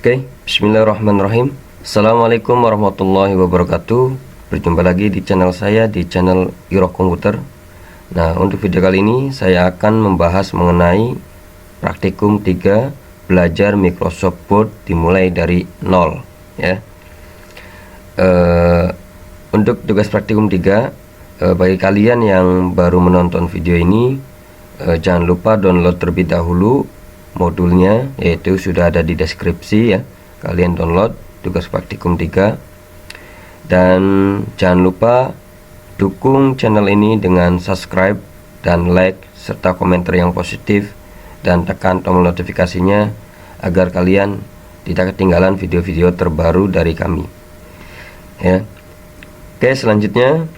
Oke, bismillahirrahmanirrahim. Assalamualaikum warahmatullahi wabarakatuh. Berjumpa lagi di channel saya, di channel Iroh Komputer. Nah, untuk video kali ini saya akan membahas mengenai praktikum 3 belajar Microsoft Word dimulai dari nol ya. Untuk tugas praktikum 3, bagi kalian yang baru menonton video ini, jangan lupa download terlebih dahulu modulnya, yaitu sudah ada di deskripsi ya. Kalian download tugas praktikum 3, dan jangan lupa dukung channel ini dengan subscribe dan like serta komentar yang positif, dan tekan tombol notifikasinya agar kalian tidak ketinggalan video-video terbaru dari kami ya. Oke, selanjutnya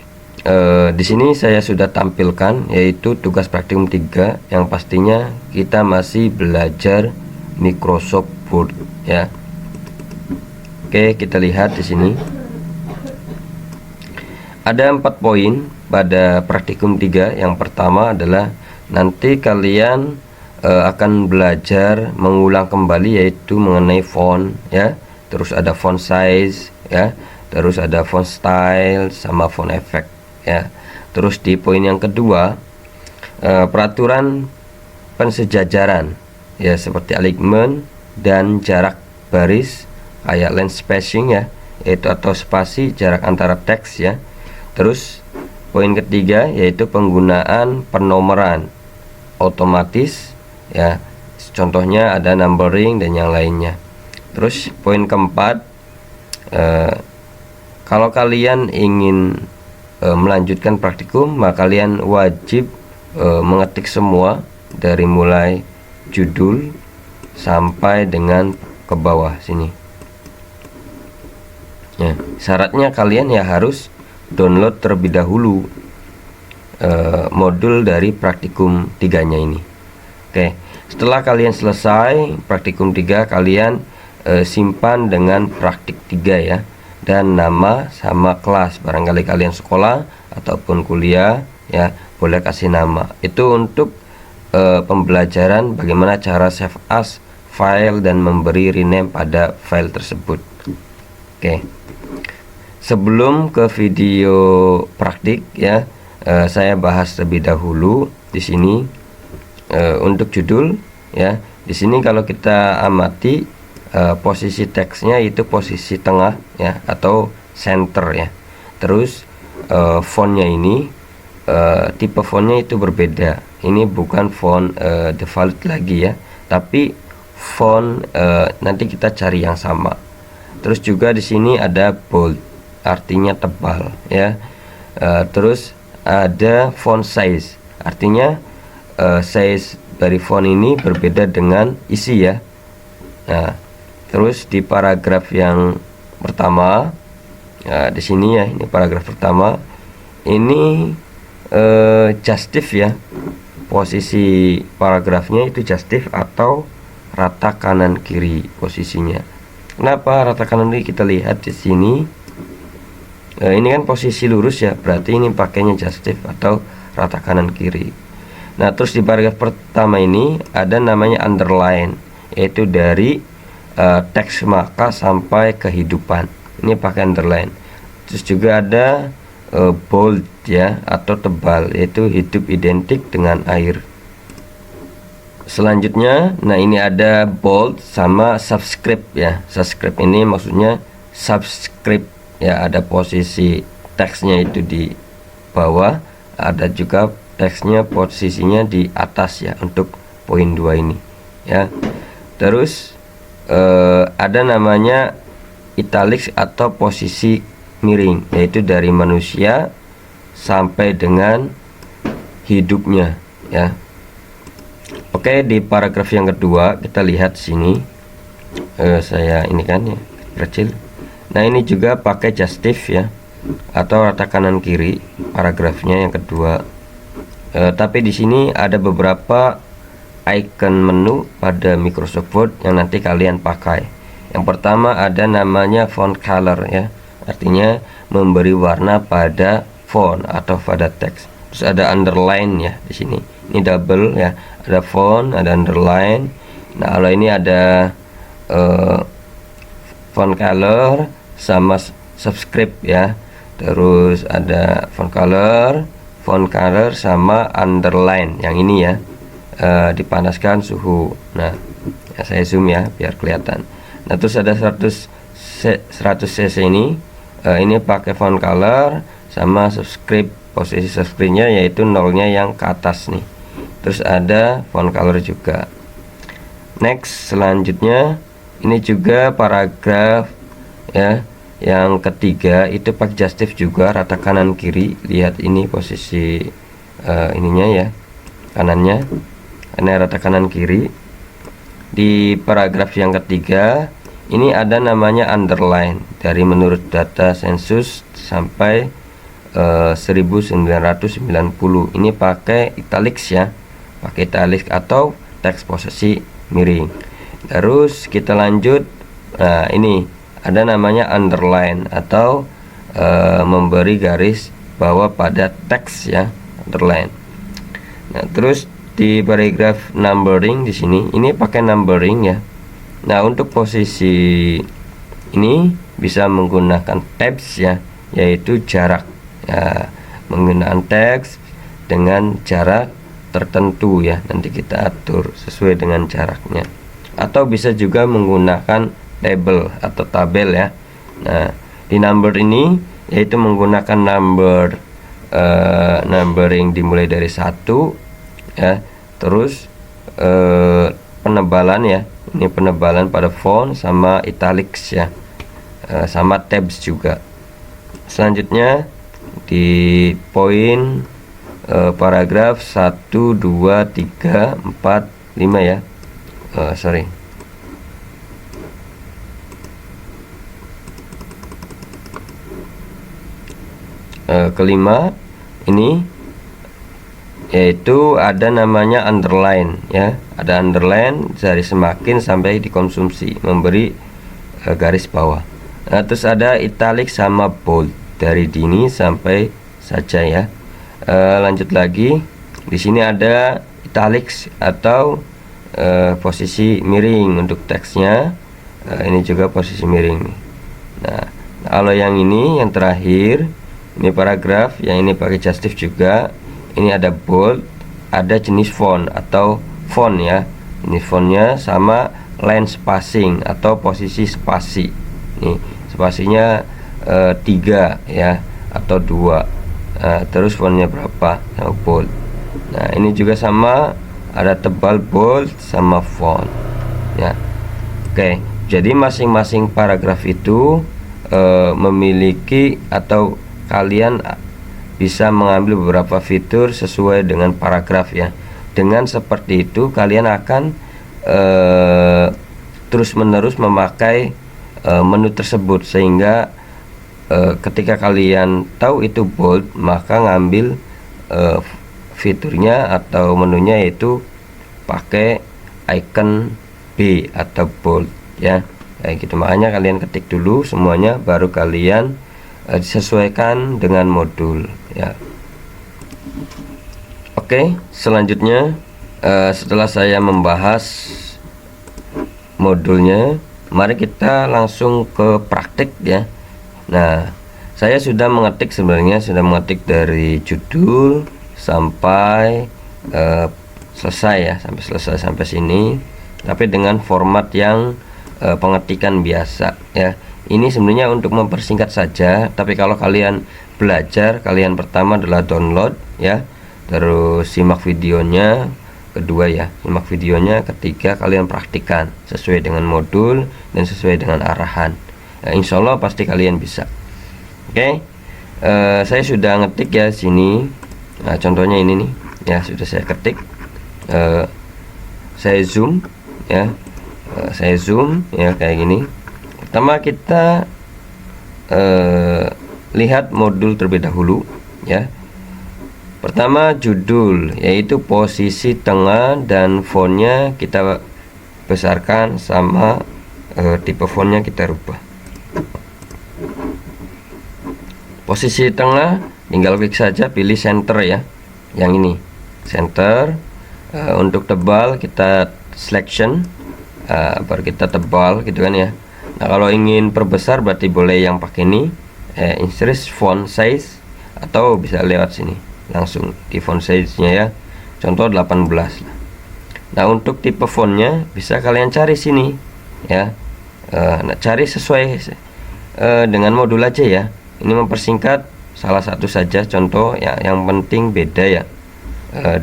di sini saya sudah tampilkan yaitu tugas praktikum 3 yang pastinya kita masih belajar Microsoft Word ya. Oke, kita lihat di sini ada 4 poin pada praktikum 3. Yang pertama adalah nanti kalian akan belajar mengulang kembali yaitu mengenai font ya, terus ada font size ya, terus ada font style sama font effect ya. Terus di poin yang kedua, peraturan pensejajaran ya, seperti alignment dan jarak baris kayak line spacing ya, yaitu atau spasi jarak antara teks ya. Terus poin ketiga yaitu penggunaan penomoran otomatis ya, contohnya ada numbering dan yang lainnya. Terus poin keempat, kalau kalian ingin melanjutkan praktikum, maka kalian wajib mengetik semua dari mulai judul sampai dengan ke bawah sini ya. Syaratnya kalian ya harus download terlebih dahulu modul dari praktikum 3-nya ini. Oke, setelah kalian selesai praktikum 3, kalian simpan dengan praktik 3 ya, dan nama sama kelas. Barangkali kalian sekolah ataupun kuliah ya, boleh kasih nama. Itu untuk pembelajaran bagaimana cara save as file dan memberi rename pada file tersebut. Oke, sebelum ke video praktik ya, saya bahas terlebih dahulu di sini untuk judul ya. Di sini kalau kita amati, posisi teksnya itu posisi tengah ya, atau center ya. Terus fontnya ini tipe fontnya itu berbeda. Ini bukan font default lagi ya, tapi font nanti kita cari yang sama. Terus juga di sini ada bold, artinya tebal ya. Terus ada font size, artinya size dari font ini berbeda dengan isi ya. Nah, terus di paragraf yang pertama, nah, di sini ya, ini paragraf pertama, ini justif ya, posisi paragrafnya itu justif atau rata kanan kiri posisinya. Kenapa rata kanan kiri? Kita lihat di sini, ini kan posisi lurus ya, berarti ini pakainya justif atau rata kanan kiri. Nah, terus di paragraf pertama ini ada namanya underline, yaitu dari teks maka sampai kehidupan, ini pakai underline. Terus juga ada bold ya, atau tebal, yaitu hidup identik dengan air. Selanjutnya, nah ini ada bold sama subscript ya. Subscript ini maksudnya subscript ya, ada posisi teksnya itu di bawah, ada juga teksnya posisinya di atas ya, untuk poin 2 ini ya. Terus ada namanya italics atau posisi miring, yaitu dari manusia sampai dengan hidupnya ya. Oke, di paragraf yang kedua kita lihat sini, saya ini kan ya kecil. Nah, ini juga pakai justif ya, atau rata kanan kiri paragrafnya yang kedua. Tapi di sini ada beberapa icon menu pada Microsoft Word yang nanti kalian pakai. Yang pertama ada namanya font color ya, artinya memberi warna pada font atau pada teks. Terus ada underline ya di sini. Ini double ya, ada font, ada underline. Nah, kalau ini ada font color sama subscribe ya. Terus ada font color sama underline yang ini ya. Dipanaskan suhu. Nah, ya saya zoom ya biar kelihatan. Nah, terus ada 100 cc ini pakai font color sama subscribe. Posisi subscribe-nya yaitu nolnya yang ke atas nih. Terus ada font color juga. Next, selanjutnya ini juga paragraf ya. Yang ketiga itu pakai justif juga, rata kanan kiri. Lihat ini posisi ininya ya, kanannya. Ini rata kanan kiri. Di paragraf yang ketiga ini ada namanya underline. Dari menurut data sensus sampai 1990. Ini pakai italics ya, pakai italics atau teks posisi miring. Terus kita lanjut. Nah, ini ada namanya underline atau memberi garis bawah pada teks ya, underline. Nah, terus di paragraf numbering di sini ini pakai numbering ya. Nah, untuk posisi ini bisa menggunakan tabs ya, yaitu jarak ya, menggunakan teks dengan jarak tertentu ya, nanti kita atur sesuai dengan jaraknya. Atau bisa juga menggunakan label atau tabel ya. Nah, di number ini yaitu menggunakan numbering dimulai dari 1 ya. Terus penebalan ya, ini penebalan pada font sama italics ya, sama tabs juga. Selanjutnya di poin paragraf 1, 2, 3, 4, 5 ya. Kelima ini yaitu ada namanya underline ya, ada underline dari semakin sampai dikonsumsi, memberi garis bawah. Nah, terus ada italic sama bold dari dini sampai saja ya. Lanjut lagi, di sini ada italics atau posisi miring untuk teksnya. Ini juga posisi miring nih. Nah, kalau yang ini yang terakhir, ini paragraf yang ini pakai justif juga. Ini ada bold, ada jenis font atau font ya. Ini fontnya sama line spacing atau posisi spasi. Nih, spasinya 3 ya atau 2. Terus fontnya berapa? Sama bold. Nah, ini juga sama, ada tebal bold sama font ya. Oke, jadi masing-masing paragraf itu memiliki atau kalian bisa mengambil beberapa fitur sesuai dengan paragraf ya. Dengan seperti itu kalian akan terus-menerus memakai menu tersebut, sehingga ketika kalian tahu itu bold, maka ngambil fiturnya atau menunya yaitu pakai icon B atau bold ya, kayak gitu. Makanya kalian ketik dulu semuanya, baru kalian disesuaikan dengan modul ya. Oke, selanjutnya setelah saya membahas modulnya, mari kita langsung ke praktik ya. Nah, saya sudah mengetik dari judul sampai selesai ya, sampai sini, tapi dengan format yang pengetikan biasa ya. Ini sebenarnya untuk mempersingkat saja, tapi kalau kalian belajar, kalian pertama adalah download ya, terus simak videonya, kedua ya simak videonya, ketiga kalian praktikan sesuai dengan modul dan sesuai dengan arahan. Insya Allah pasti kalian bisa. Oke, saya sudah ngetik ya sini. Nah, contohnya ini nih ya, sudah saya ketik. Saya zoom ya, kayak gini. Pertama kita lihat modul terlebih dahulu ya. Pertama judul, yaitu posisi tengah dan fontnya kita besarkan sama tipe fontnya kita rubah. Posisi tengah tinggal klik saja, pilih center ya, yang ini center. Untuk tebal kita selection, baru kita tebal gitu kan ya. Nah, kalau ingin perbesar berarti boleh yang pakai ini, increase font size, atau bisa lewat sini langsung di font size-nya ya. Contoh 18 lah. Nah, untuk tipe fontnya bisa kalian cari sini ya. Nah, cari sesuai dengan modul aja ya. Ini mempersingkat salah satu saja contoh ya, yang penting beda ya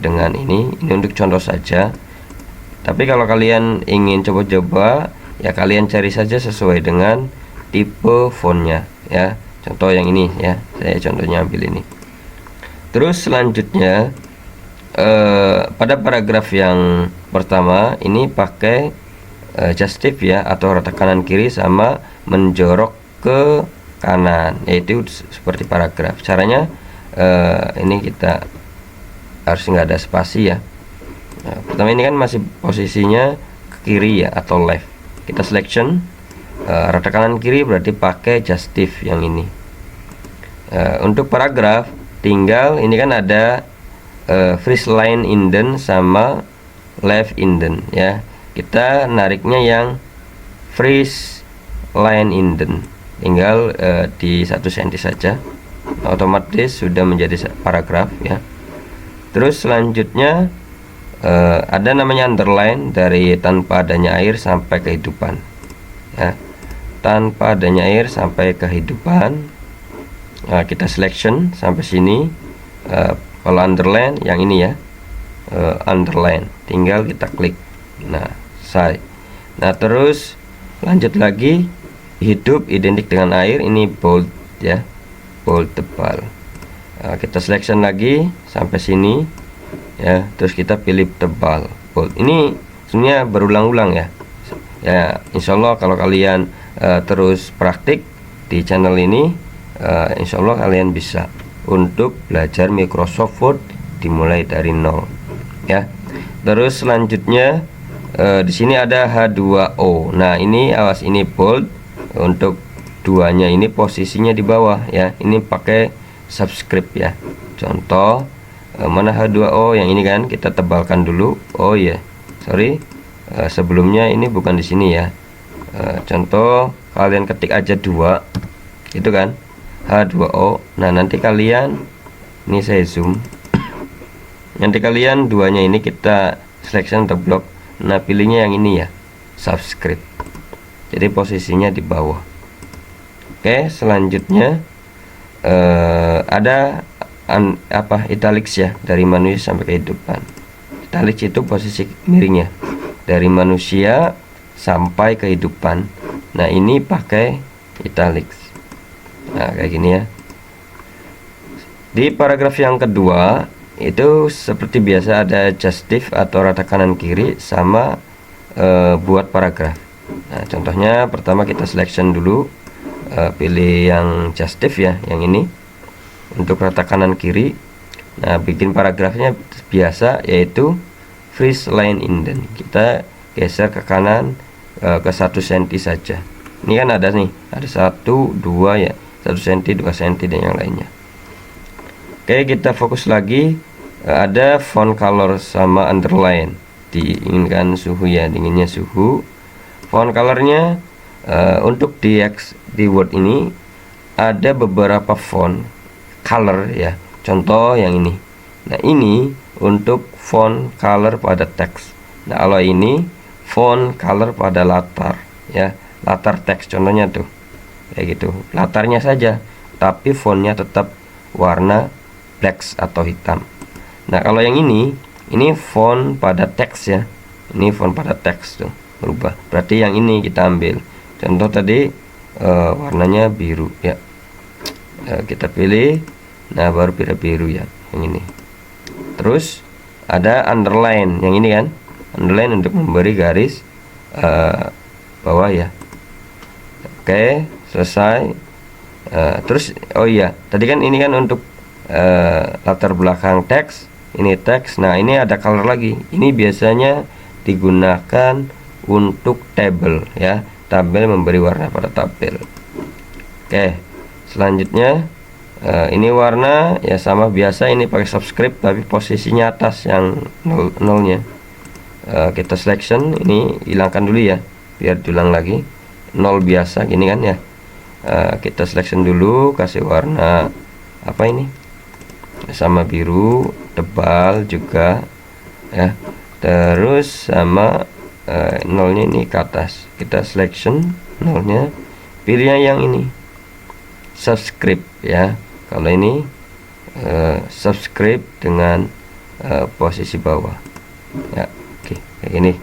dengan ini untuk contoh saja. Tapi kalau kalian ingin coba-coba ya, kalian cari saja sesuai dengan tipe fontnya ya. Contoh yang ini ya, saya contohnya ambil ini. Terus selanjutnya pada paragraf yang pertama ini pakai justif ya, atau rata kanan kiri sama menjorok ke kanan, yaitu seperti paragraf. Caranya ini kita harus nggak ada spasi ya. Nah, pertama ini kan masih posisinya ke kiri ya, atau left. Kita selection rata kanan kiri, berarti pakai justif yang ini. Untuk paragraf tinggal ini kan ada freeze line indent sama left indent ya. Kita nariknya yang freeze line indent, tinggal di 1 cm saja, otomatis sudah menjadi paragraf ya. Terus selanjutnya ada namanya underline, dari tanpa adanya air sampai kehidupan ya. Tanpa adanya air sampai kehidupan. Kita selection sampai sini. Kalau underline yang ini ya, underline, tinggal kita klik. Nah, selesai. Nah, terus lanjut lagi, hidup identik dengan air, ini bold ya, bold tebal. Kita selection lagi sampai sini ya, terus kita pilih tebal, bold. Ini sebenarnya berulang-ulang ya. Ya, insya Allah kalau kalian terus praktik di channel ini, insya Allah kalian bisa untuk belajar Microsoft Word dimulai dari nol ya. Terus selanjutnya di sini ada H2O. Nah, ini awas, ini bold. Untuk duanya ini posisinya di bawah ya. Ini pakai subscript ya. Contoh mana H2O yang ini kan, kita tebalkan dulu. Oh ya, sorry, sebelumnya ini bukan di sini ya. Contoh kalian ketik aja 2 itu kan, H2O. Nah, nanti kalian, ini saya zoom, nanti kalian duanya ini kita selection atau block. Nah, pilihnya yang ini ya, subscript, jadi posisinya di bawah. Oke, selanjutnya ada italics ya, dari manusia sampai kehidupan. Italics itu posisi miringnya, dari manusia sampai kehidupan. Nah, ini pakai italics. Nah, kayak gini ya. Di paragraf yang kedua itu seperti biasa ada justif atau rata kanan kiri sama buat paragraf. Nah, contohnya pertama kita selection dulu, pilih yang justif ya, yang ini untuk rata kanan kiri. Nah, bikin paragrafnya biasa, yaitu freeze line indent. Kita geser ke kanan ke 1 cm saja. Ini kan ada nih, ada 1, 2 ya, 1 cm, 2 cm dan yang lainnya. Oke, kita fokus lagi. Ada font color sama underline, diinginkan suhu ya, dinginnya suhu. Font colornya untuk di Word ini ada beberapa font color ya. Contoh yang ini. Nah, ini untuk font color pada teks. Nah, kalau ini font color pada latar ya, latar teks. Contohnya tuh kayak gitu, latarnya saja tapi fontnya tetap warna black atau hitam. Nah, kalau yang ini font pada teks ya, ini font pada teks tuh berubah, berarti yang ini kita ambil. Contoh tadi warnanya biru ya, kita pilih. Nah, baru biru ya yang ini. Terus ada underline, yang ini kan, underline untuk memberi garis bawah ya. Oke, selesai. Terus oh iya, tadi kan ini kan untuk latar belakang teks, ini teks. Nah, ini ada color lagi, ini biasanya digunakan untuk tabel ya, tabel memberi warna pada tabel. Oke, selanjutnya ini warna ya sama biasa, ini pakai subscript tapi posisinya atas yang nolnya. Kita selection, ini hilangkan dulu ya biar diulang lagi. nol biasa gini kan ya. Kita selection dulu, kasih warna apa ini, sama biru tebal juga ya, terus sama nolnya ini ke atas. Kita selection nolnya, pilih yang ini subscribe ya. Kalau ini subscribe dengan posisi bawah ya. Oke, kayak gini.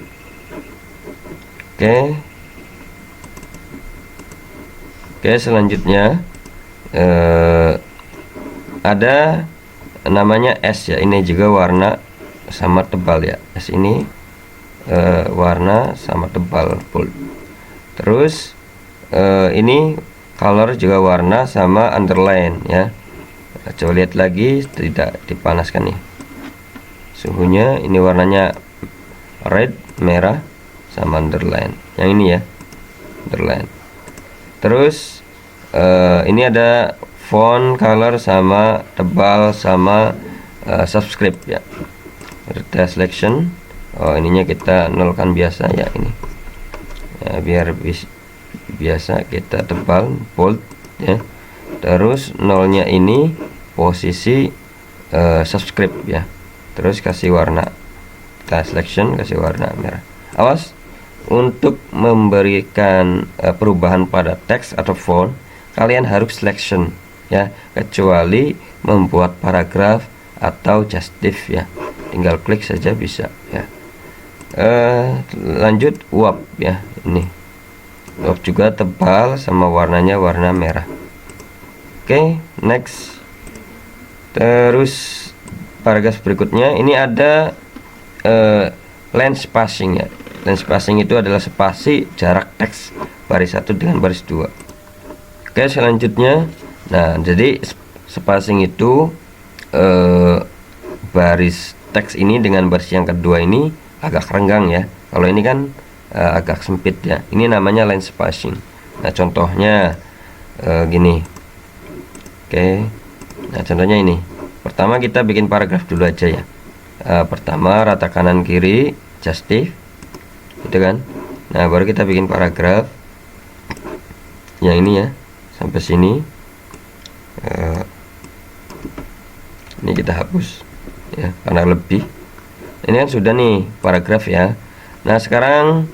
Oke, selanjutnya ada namanya S ya. Ini juga warna sama tebal ya. S ini warna sama tebal bold. Terus ini color juga warna sama underline ya. Coba lihat lagi, tidak dipanaskan nih suhunya. Ini warnanya red, merah sama underline. Yang ini ya, underline. Terus ini ada font color sama tebal sama subscribe ya. Kita selection. Ininya kita nolkan biasa ya ini ya, biar biasa kita tebal bold ya. Terus nolnya ini posisi subscribe ya. Terus kasih warna, kita selection, kasih warna merah. Awas untuk memberikan perubahan pada teks atau font, kalian harus selection ya, kecuali membuat paragraf atau justif ya, tinggal klik saja bisa ya. Lanjut uap ya, ini uap juga tebal sama warnanya warna merah. Oke, next. Terus paragraf berikutnya ini ada line spacing ya. Line spacing itu adalah spasi jarak teks baris 1 dengan baris 2. Oke, selanjutnya, nah jadi spacing itu baris teks ini dengan baris yang kedua ini agak renggang ya. Kalau ini kan agak sempit ya. Ini namanya line spacing. Nah, contohnya gini. Oke, nah contohnya ini. Pertama kita bikin paragraf dulu aja ya. Pertama rata kanan kiri justif, gitu kan. Nah, baru kita bikin paragraf yang ini ya, sampai sini. Ini kita hapus ya, karena lebih. Ini kan sudah nih paragraf ya. Nah, sekarang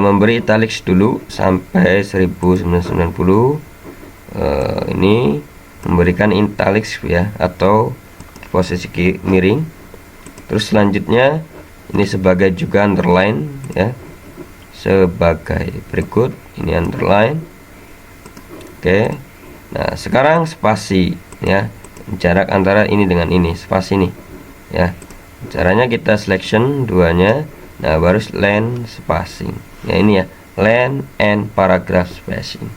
memberi italics dulu sampai 1990. Ini memberikan italics ya, atau posisi miring. Terus selanjutnya ini sebagai juga underline ya, sebagai berikut. Ini underline. Oke, nah sekarang spasi ya, jarak antara ini dengan ini, spasi nih ya. Caranya kita selection duanya, nah baru line spacing ya, ini ya, line and paragraph spacing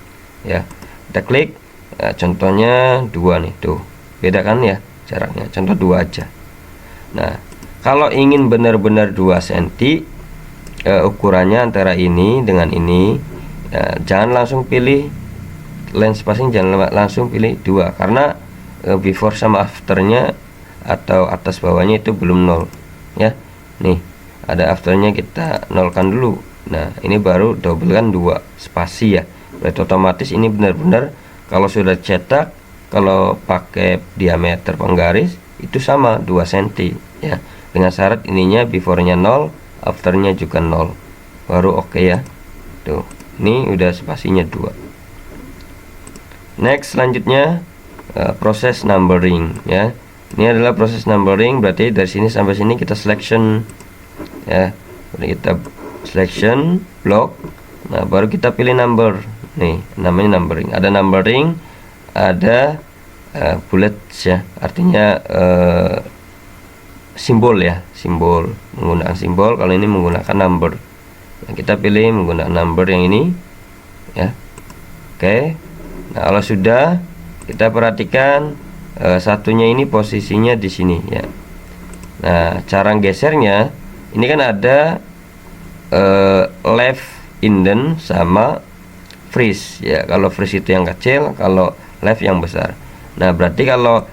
ya. Kita klik. Nah, contohnya 2 nih, tuh beda kan ya jaraknya, contoh 2 aja. Nah, kalau ingin benar-benar 2 cm ukurannya antara ini dengan ini, jangan langsung pilih line spacing, jangan langsung pilih 2, karena before sama afternya atau atas bawahnya itu belum 0 ya. Nih ada afternya, kita nolkan dulu. Nah, ini baru double kan 2 spasi ya. Berarti otomatis ini benar-benar kalau sudah cetak, kalau pakai diameter penggaris itu sama 2 cm ya, dengan syarat ininya before-nya 0, after-nya juga 0, baru oke ya. Tuh, ini udah spasinya 2. Next, selanjutnya proses numbering ya. Ini adalah proses numbering, berarti dari sini sampai sini kita selection ya. Kita selection block. Nah, baru kita pilih number. Nih, namanya numbering. Ada numbering, ada bullets ya, artinya simbol ya, simbol, menggunakan simbol. Kalau ini menggunakan number. Nah, kita pilih menggunakan number yang ini ya. Oke. Nah, kalau sudah, kita perhatikan satunya ini posisinya di sini ya. Nah, cara gesernya ini kan ada left indent sama freeze ya. Kalau freeze itu yang kecil, kalau left yang besar. Nah, berarti kalau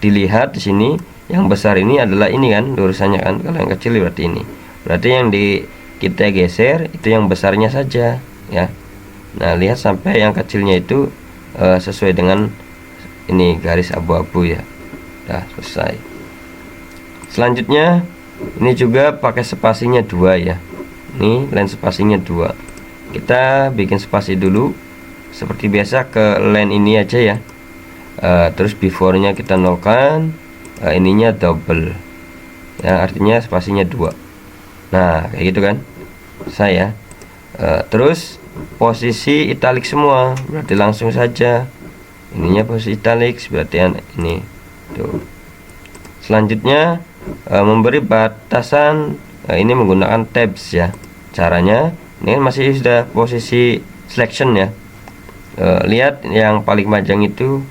dilihat di sini yang besar ini adalah ini kan lurusannya kan. Kalau yang kecil berarti ini. Berarti yang kita geser itu yang besarnya saja ya. Nah, lihat sampai yang kecilnya itu sesuai dengan ini garis abu-abu ya. Udah selesai. Selanjutnya ini juga pakai spasinya 2 ya. Ini line spasinya 2. Kita bikin spasi dulu seperti biasa ke line ini aja ya. Terus before-nya kita nolkan, ininya double ya, artinya spasinya 2. Nah, kayak gitu kan saya. Terus posisi italic semua, berarti langsung saja ininya posisi italic, berarti ini tuh. Selanjutnya memberi batasan, ini menggunakan tabs ya. Caranya ini masih sudah posisi selection ya. Lihat yang paling panjang itu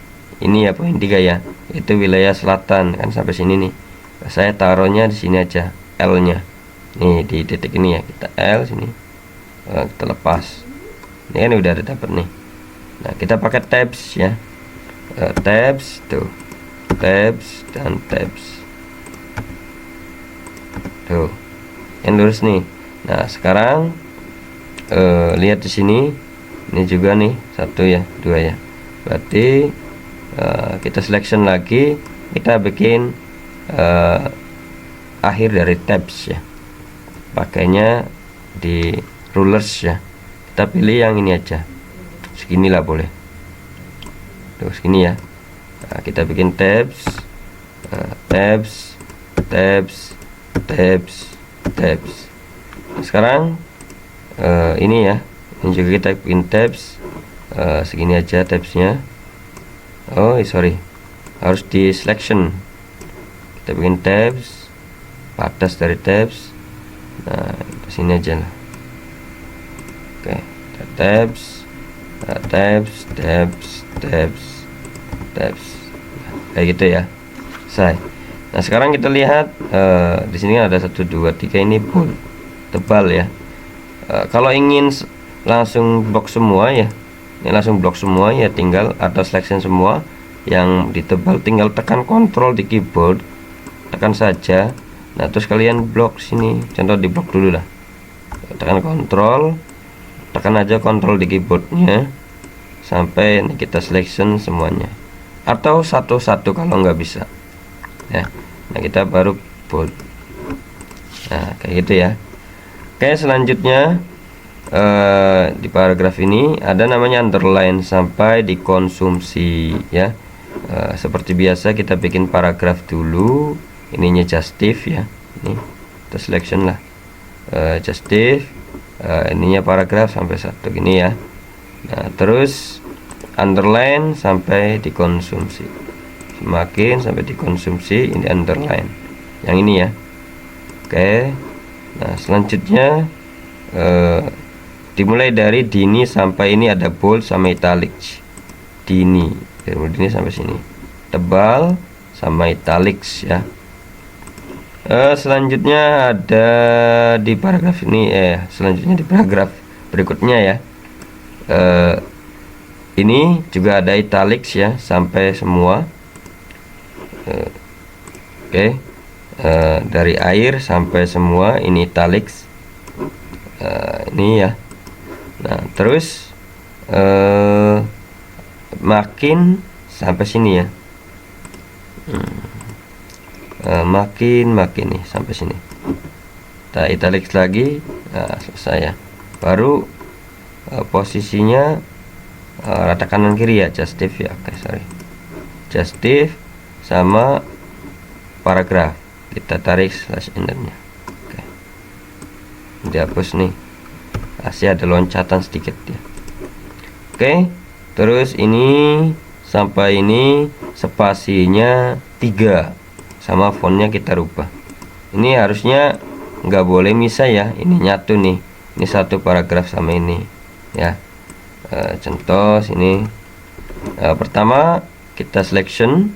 ini ya, poin 3 ya, itu wilayah selatan kan, sampai sini nih. Saya taruhnya di sini aja, L nya nih di titik ini ya, kita L sini. Kita lepas, ini kan udah ada dapat nih. Nah, kita pakai tabs ya, tabs tuh, tabs dan tabs tuh, yang lurus nih. Nah, sekarang lihat di sini, ini juga nih 1 ya, 2 ya, berarti kita selection lagi, kita bikin akhir dari tabs ya, pakainya di rulers ya. Kita pilih yang ini aja, seginilah boleh tuh, segini ya. Nah, kita bikin tabs, tabs, tabs, tabs, tabs. Nah, sekarang ini ya, ini juga kita bikin tabs, segini aja tabsnya. Oh sorry, harus di selection. Kita bikin tabs, batas dari tabs. Nah, sini aja lah. Oke, tabs, tabs, tabs, tabs, tabs. Kayak gitu ya. Selesai. Nah, sekarang kita lihat di sini ada 1 2 3, ini bold tebal ya. Kalau ingin langsung blok semua ya, ini langsung blok semua ya, tinggal atau selection semua yang ditebal, tinggal tekan kontrol di keyboard, tekan saja. Nah, terus kalian blok sini, contoh di blok dulu lah, tekan kontrol, tekan aja kontrol di keyboardnya sampai ini kita selection semuanya, atau satu-satu kalau nggak bisa ya. Nah, kita baru bold. Nah, kayak gitu ya. Oke, selanjutnya di paragraf ini ada namanya underline sampai dikonsumsi ya. Seperti biasa kita bikin paragraf dulu, ininya justif ya, ini kita selection lah, justif, ininya paragraf sampai 1 gini ya. Nah, terus underline sampai dikonsumsi, semakin sampai dikonsumsi, ini underline yang ini ya. Oke, nah selanjutnya dimulai dari dini sampai ini ada bold sama italics. Dini dari dini sampai sini, tebal sama italics ya. Selanjutnya ada di paragraf ini, selanjutnya di paragraf berikutnya ya. Ini juga ada italics ya, sampai semua. Oke, dari air sampai semua ini italics, ini ya. Nah, terus makin sampai sini ya, makin nih sampai sini, kita italics lagi. Nah, selesai ya. Baru posisinya rata kanan kiri ya, justif ya. Oke, sorry, justif sama paragraf, kita tarik slash endernya. Oke, dihapus nih, masih ada loncatan sedikit ya. Oke, terus ini sampai ini spasinya 3 sama fontnya kita rubah. Ini harusnya nggak boleh misah ya, ini nyatu nih, ini satu paragraf sama ini ya. Contoh sini, pertama kita selection,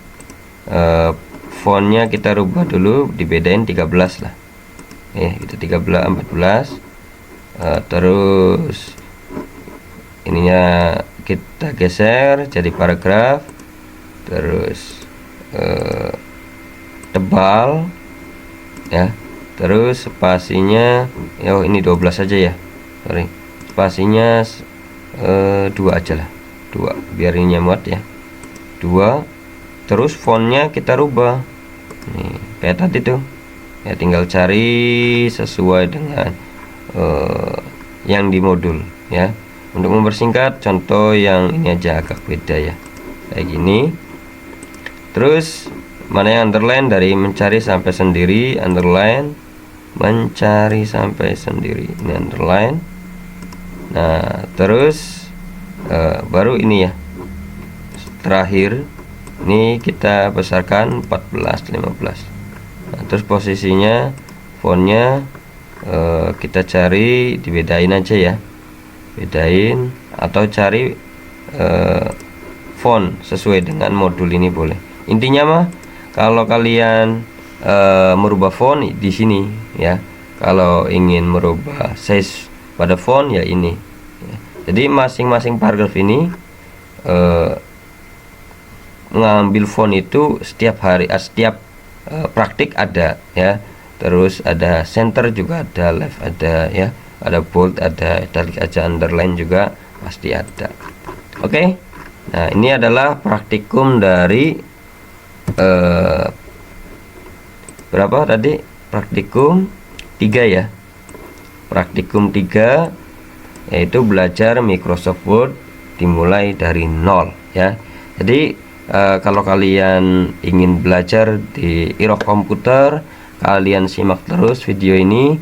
fontnya kita rubah dulu, dibedain 13 lah, kita 13 14. Terus ininya kita geser jadi paragraf, terus tebal ya, terus spasinya ini 12 aja ya, sorry, spasinya 2 aja lah, 2 biar ini muat ya, 2. Terus fontnya kita rubah nih kayak tadi tuh ya, tinggal cari sesuai dengan yang di modul ya. Untuk mempersingkat, contoh yang ini aja agak beda ya, kayak gini. Terus mana yang underline, dari mencari sampai sendiri, underline, mencari sampai sendiri, ini underline. Nah terus baru ini ya, terakhir ini kita besarkan 14 15. Nah, terus posisinya fontnya kita cari, dibedain aja ya, bedain atau cari font sesuai dengan modul ini boleh. Intinya mah kalau kalian merubah font di sini ya, kalau ingin merubah size pada font ya ini ya. Jadi masing-masing paragraf ini mengambil font itu setiap hari, setiap praktik ada ya. Terus ada center juga ada, left ada ya, ada bold, ada italic, aja underline juga pasti ada. Oke. Nah ini adalah praktikum dari berapa tadi, praktikum 3 ya, praktikum 3 yaitu belajar Microsoft Word dimulai dari nol ya. Jadi kalau kalian ingin belajar di Iroh Komputer, kalian simak terus video ini.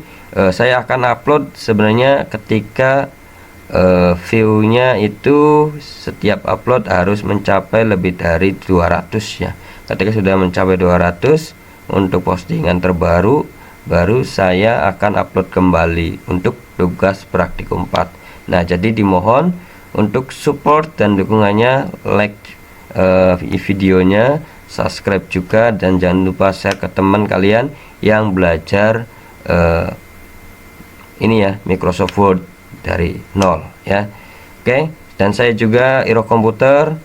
Saya akan upload sebenarnya ketika view-nya itu setiap upload harus mencapai lebih dari 200 ya. Ketika sudah mencapai 200 untuk postingan terbaru, baru saya akan upload kembali untuk tugas praktikum 4. Nah jadi dimohon untuk support dan dukungannya, like videonya, subscribe juga, dan jangan lupa share ke teman kalian yang belajar ini ya, Microsoft Word dari nol ya. Oke. Dan saya juga Iroh Komputer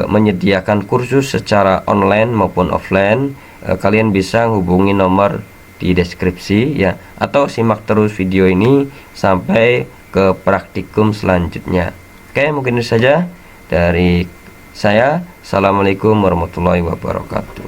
menyediakan kursus secara online maupun offline. Kalian bisa hubungi nomor di deskripsi ya, atau simak terus video ini sampai ke praktikum selanjutnya. Oke, mungkin itu saja dari saya. Assalamualaikum warahmatullahi wabarakatuh.